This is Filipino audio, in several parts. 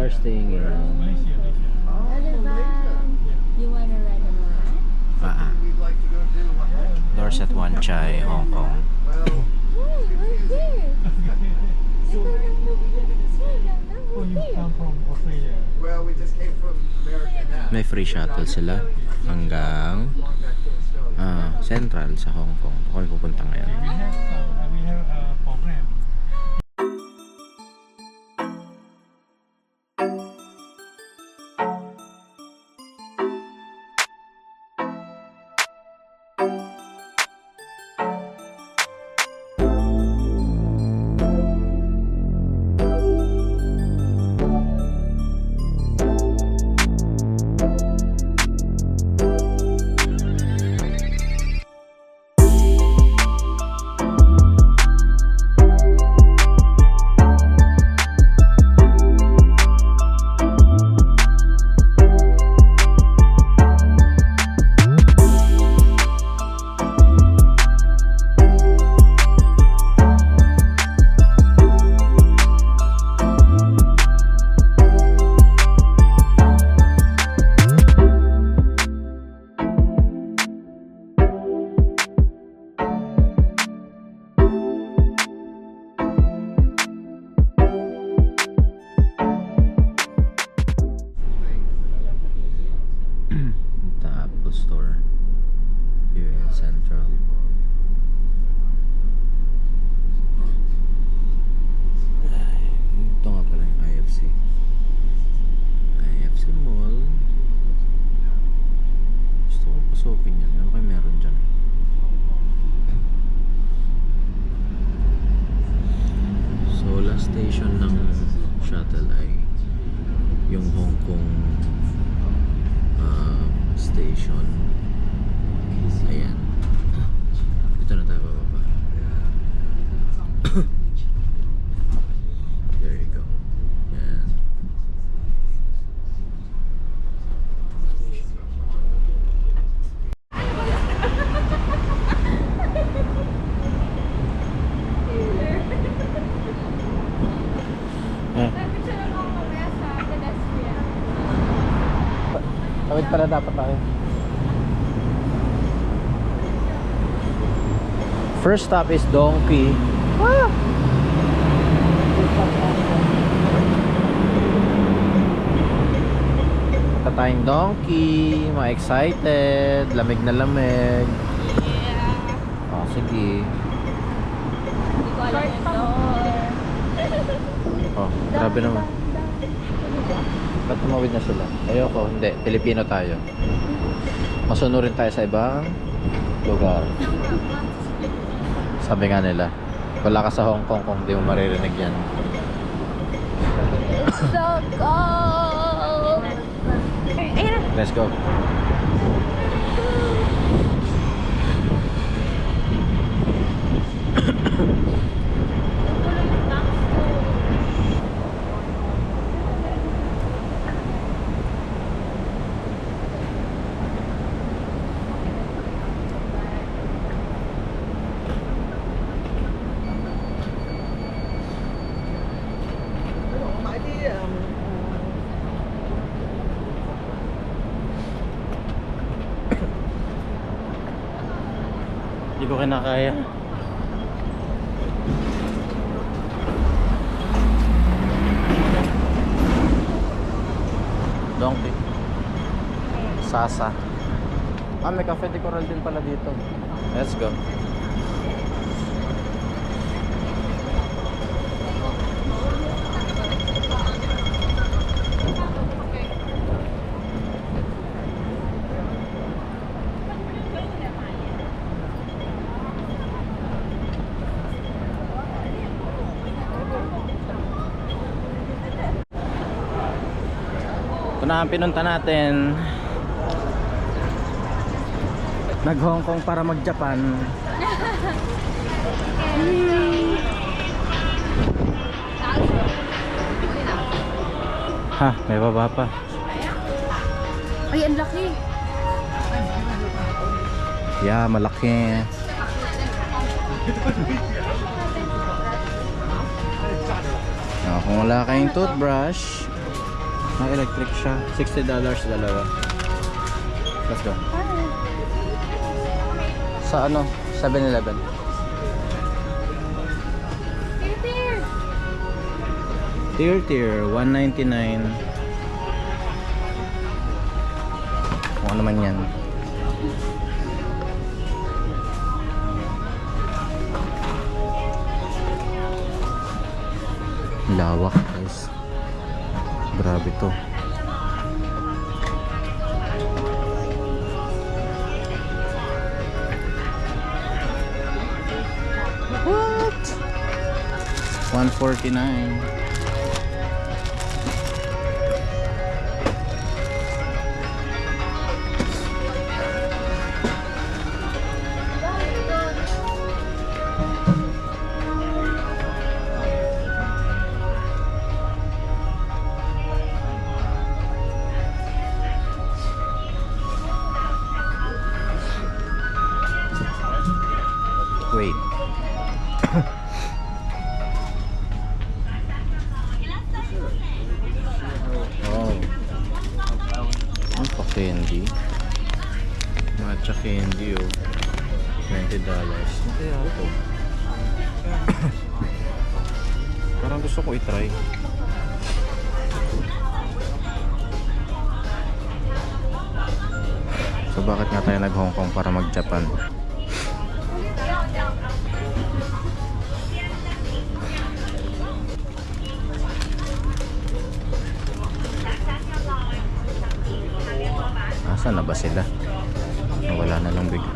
are staying in Other van. You wanna ride a van? Dorset Wan Chai, Hong Kong. Hey, we're here. Oh, you come from Australia? Well, we just came from America now. May free shuttle sila hanggang Central sa Hong Kong. Ako ay pupunta ngayon. We have a program. Apple Store here in Central. Ito nga pala yung IFC Mall. Gusto kong pasukin yan. Ano kayo meron dyan? So last station ng shuttle ay yung Hong Kong station. Ayan. Dito na tayo bababa. There you go. Ayan. Tawid pala dapat tayo. First stop is Donkey. Punta tayong Donkey. Mga excited. Lamig na lamig. Yeah. Oh, sige. Hindi ko alam yung door. Oh, grabe naman. Ba't tumawid na sila? Ayoko, hindi. Pilipino tayo. Masunurin tayo sa ibang lugar. Sabi nga nila, wala ka sa Hong Kong kung di mo maririnig yan. So cold. Ayun na. Let's go. Hindi ko kinakaya. Donkey. Sasa. Ah, may cafe de coral din pala dito. Let's go. Ito na ang pinunta natin. Nag Hong Kong para mag Japan. Ha, may baba pa. Ay, ang laki. Yeah, malaki. Kung wala kayong toothbrush, Na electric siya. $60 dalawa. Let's go. Sa ano? 7-Eleven. Tier, $199. Kung ano man yan. Lawak guys. Grabe to. What? $149. Wait. Oh. Ano pa candy? Matcha candy oh. $20. Ano kaya ito? Parang gusto ko i-try. So bakit nga tayo nag-Hong Kong para mag-Japan? Asan na ba sila? Wala na lang bigla.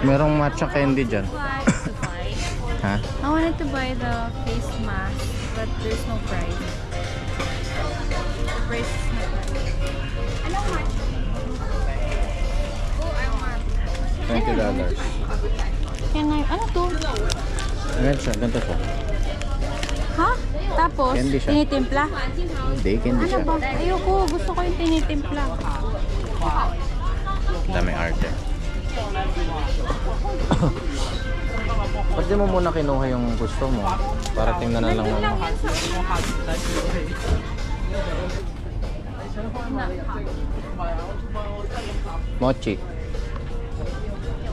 Merong matcha candy dyan. Ha? I wanted to buy the face mask, but there's no price. The price is not right. Anong matcha? Oh, I want. $20. Can I? Ano to? Ganito siya, ganito siya. Ha? Tapos, Candy siya. tinitimpla? Hindi, candy Ano siya. ba? Ayoko. Gusto ko yung tinitimpla. Daming arte. Ba't di mo muna kinuha yung gusto mo? Para tingnan na lang mo. Mochi.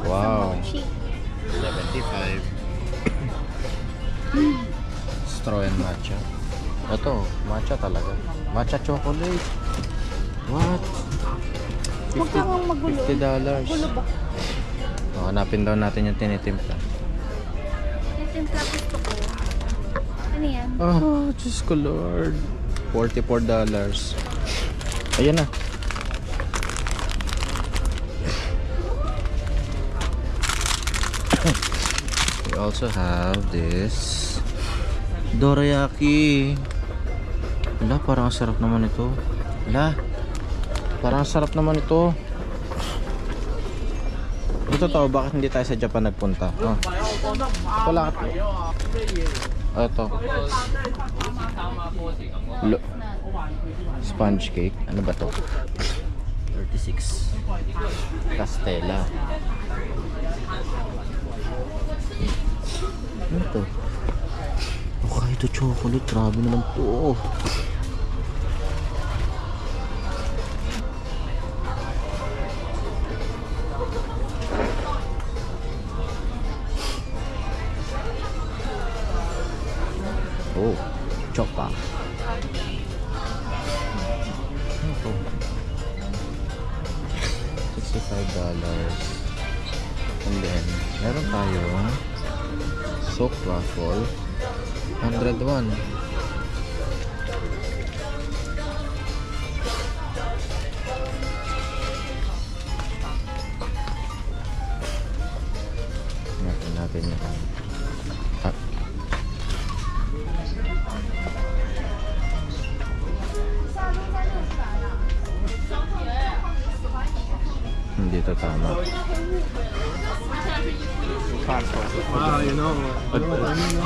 Wow. 75. Straw and matcha. Ito, matcha talaga. Matcha chocolate. What? Huwag ka mong magulo. $50. Gulo ba? Oh, hanapin daw natin yung tinitimpla. Tinitimpla gusto ko. Ano yan? Oh, Diyos ko Lord. $44. Ayan na. We also have this dorayaki. Wala, parang ang sarap naman ito. Wala, parang ang sarap naman ito. Ito to, bakit hindi tayo sa Japan nagpunta? Oh. Wala. Ito. Sponge cake. Ano ba to? 36. Castella. Ano to? Hokkaido chocolate. Grabe naman to. Oh, choka. Ano to? $65. And then, meron tayong soap waffle. 101. Natin yung hindi ito tama. Ah, you know what I mean?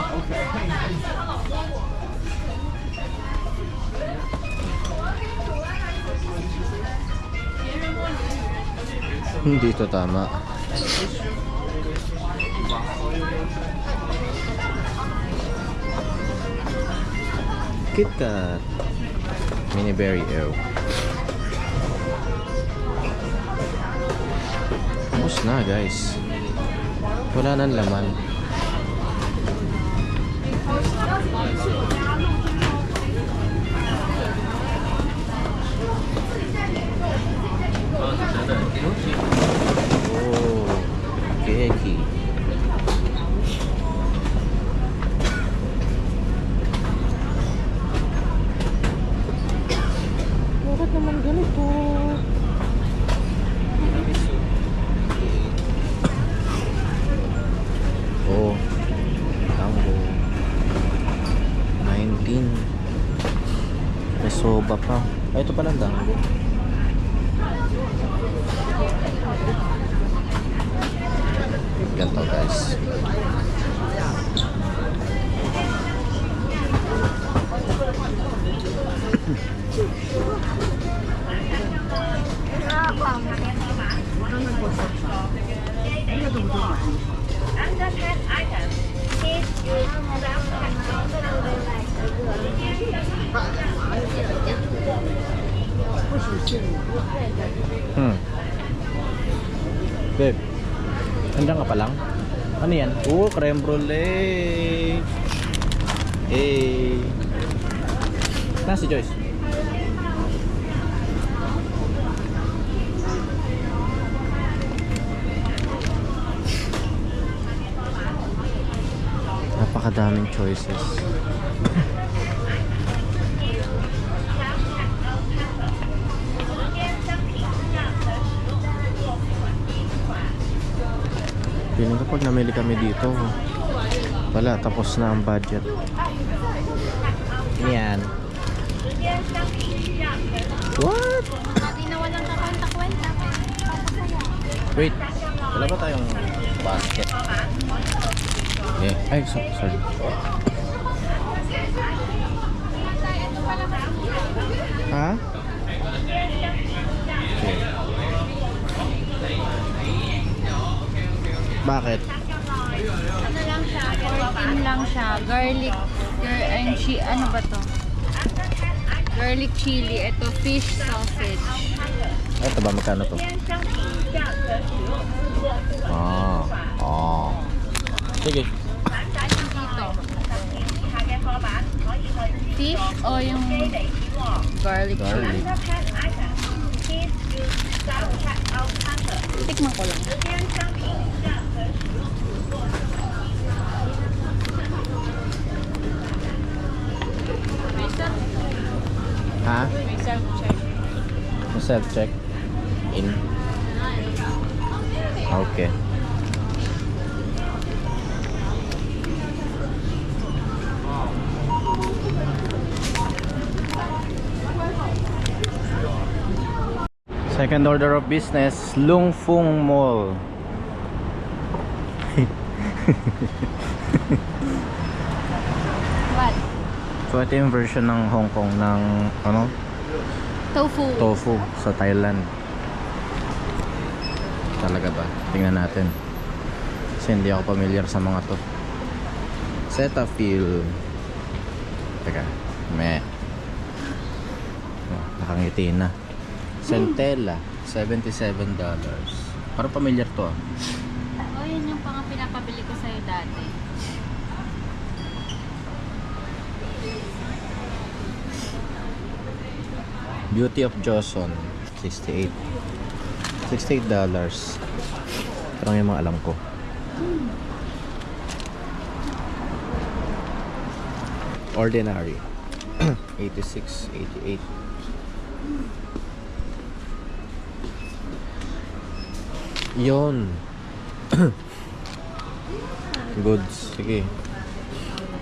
Hindi ito tama. KitKat. Mini berry, ew. Tapos na guys. Wala nang laman. Oh, keki. Bakit naman ganito? Oh, tambo. 19. May soba pa. Ay, ito pala ang dambo. Ganito guys. Babe, nandiyan ka pa lang? Ano yan? Oh, creme brulee. Eh. Nasa si Joyce? Napakadaming choices. Feeling ko pag namili kami dito, wala, tapos na ang budget. Yan. What? Hindi na walang kakwenta-kwenta. Wait, wala ba tayong basket? Eh, ay, sorry. Ha? Okay. Bakit? Ano lang siya? 14 lang siya. Garlic. Ano ba to? Garlic chili. Ito, fish sausage. Ay, ito ba? Magkano to? Ah. Sige. Dito. Fish o yung garlic chili? Tikman ko lang. Ha? May self-check. Self-check? In? Okay. Second order of business, Lung Fung Mall. What? So ito yung version ng Hong Kong ng ano? Tofu. Sa Thailand. Talaga ba? Tingnan natin. Kasi hindi ako familiar sa mga to. Cetaphil. Teka. Oh, nakangiti na. Centella, $77. Parang familiar to ah. Oh, yun yung pang pinapabili ko sa'yo dati. Beauty of Joseon, $68. $68. Parang yung mga alam ko. Ordinary. 86, 88. Yun. Goods. Sige.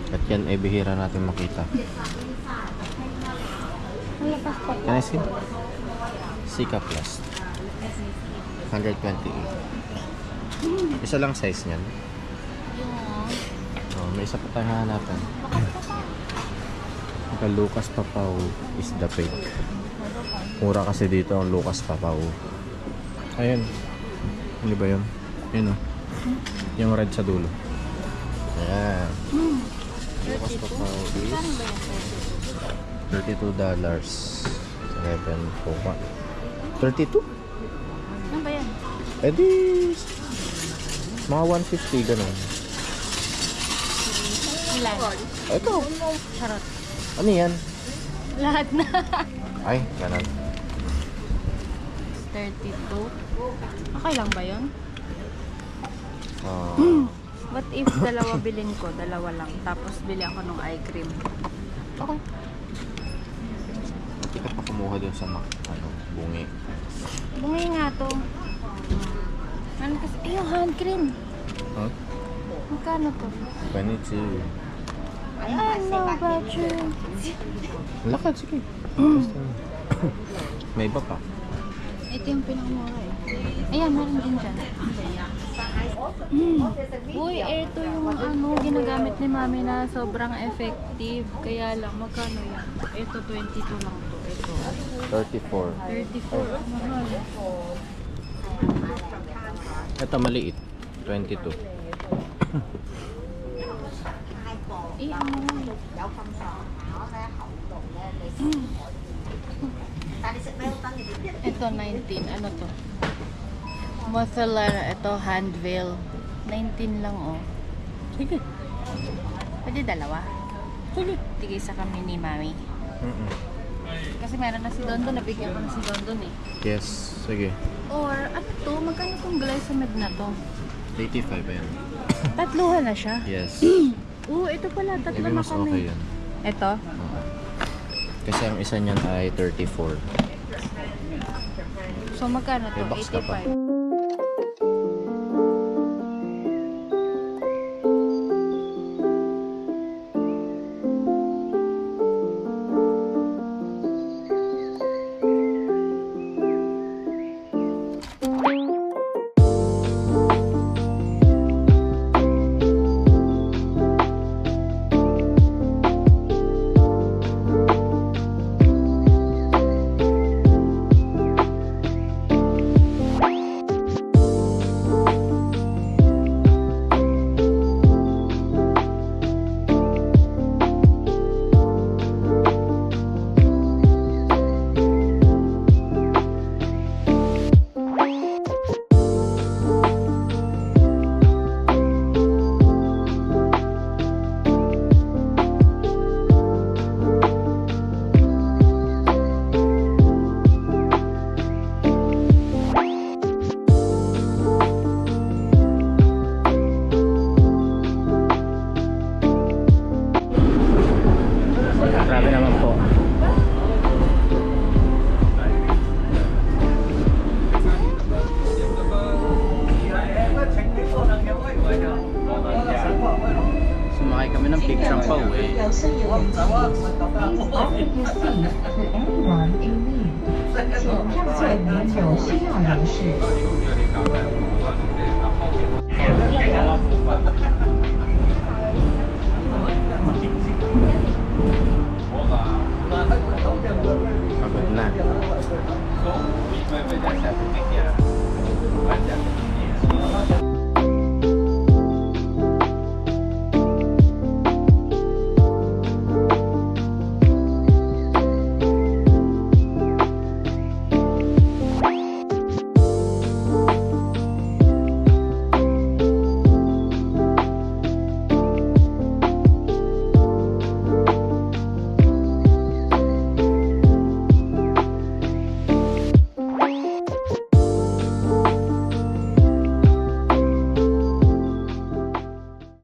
At yan ay bihira natin makita. Can I see? Sika Plus. 128. Isa lang size niyan. Oh, may isa pa tayo hanapin. Ika Lucas Papaw is the pig. Mura kasi dito ang Lucas Papaw. Ayun. Hindi ba yun? Yun oh. Yung red sa dulo. Ayan. Bukas pa pa Saan ba yan? $32. 11 po pa. 32? Ano ba yan? Eh di, mga 150 ganun. Ilan? Ito. Charot. Ano yan? Lahat na. Ay, ganun. 32. Okay lang ba yun? Ah, What if dalawa bilhin ko? Dalawa lang. Tapos bili ako ng eye cream. Okay. Hindi ka pa kumuha dun sa bungi. Bungi nga to. Ano kasi? Ay, yung hand cream. Huh? Magkano to? 22. I know about you. Lakad, sige. May iba pa. Ito yung pinakamura eh. Ayan, meron din dyan. Uy, ito yung ginagamit ni mami na sobrang effective. Kaya lang, magkano yan? Ito, 22 lang to. Ito, 34. 34. Mahal. Ito maliit. 22. Eh, ano? Ito, 19. Ano to? Mozzarella. Ito, hand veil. 19 lang, oh. Sige. Pwede dalawa? Sige. Tigay sa kami ni mami. Kasi meron na si Dondon. Nabigyan ko na si Dondon eh. Yes, sige. Or, ano to? Magkano tong glycemid na to? 85 yan. Tatluhan na siya. Yes. Oo, ito pala. Tatlo Maybe na mas kami. okay yan. Ito? Okay. Kasi ang isa niyan ay 34. So, magkano to? May box ka pa. 85. Grabe naman po. Sumakay kami ng picture pa uwi. 表示有人机 Please RWC to anyone in need. 请让座于有需要人士。